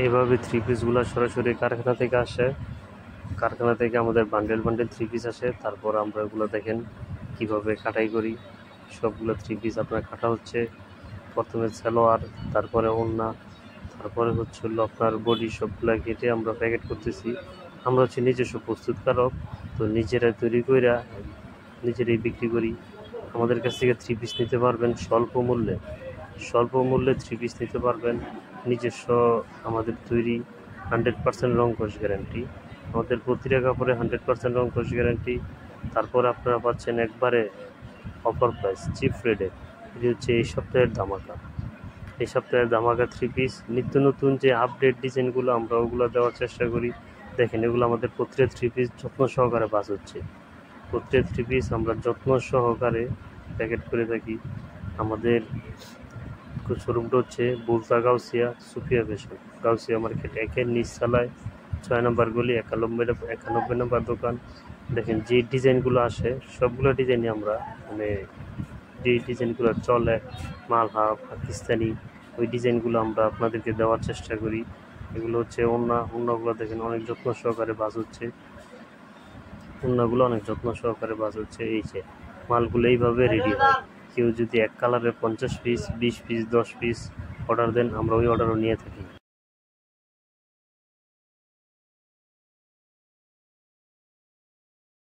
এইভাবে থ্রি পিসগুলো সরাসরি কারখানা থেকে আসে। কারখানা থেকে আমাদের বান্ডেল বান্ডেল থ্রি পিস আসে, তারপর আমরা এগুলো দেখেন কিভাবে কাটাই করি। সবগুলো থ্রি পিস আপনার কাটা হচ্ছে। প্রথমে সালোয়ার, তারপরে ওড়না, তারপরে হচ্ছে আপনার বডি, সবগুলো কেটে আমরা প্যাকেট করতেছি। আমরা হচ্ছে নিজস্ব প্রস্তুতকারক, তো নিজেরা তৈরি কইরা নিজেরাই বিক্রি করি। আমাদের কাছ থেকে থ্রি পিস নিতে পারবেন স্বল্প মূল্যে থ্রি পিস নিতে পারবেন। নিজস্ব আমাদের তৈরি 100% রং কোষ গ্যারান্টি। আমাদের প্রতিটা কাপড়ে 100% রং কোষ গ্যারান্টি। তারপরে আপনারা পাচ্ছেন একবারে অফার প্রাইস, চিপ রেটে। এটি হচ্ছে এই সপ্তাহের ধামাকা থ্রি পিস। নিত্য নতুন যে আপডেট ডিজাইনগুলো আমরা ওগুলো দেওয়ার চেষ্টা করি। দেখেন এগুলো আমাদের প্রত্যেক থ্রি পিস যত্ন সহকারে বাস হচ্ছে। প্রত্যেক থ্রি পিস আমরা যত্ন সহকারে প্যাকেট করে থাকি। আমাদের শোরুমটা হচ্ছে বুলতা গাউসিয়া সুফিয়া ফ্যাশন, গাউসিয়া মার্কেট 1-এর নিচতলায়, 6 নম্বর গলি, 91 নম্বর দোকান। দেখেন যে ডিজাইনগুলো আসে সবগুলো ডিজাইনই আমরা যে ডিজাইনগুলো চলে মালহা পাকিস্তানি, ওই ডিজাইনগুলো আমরা আপনাদেরকে দেওয়ার চেষ্টা করি। এগুলো হচ্ছে ওড়নাগুলো দেখেন অনেক যত্ন সহকারে বাজ হচ্ছে। এই যে মালগুলো এইভাবে রেডি হয়। কেউ যদি এক কালারের 50 পিস, 20 পিস, 10 পিস অর্ডার দেন, আমরা ওই অর্ডারও নিয়ে থাকি।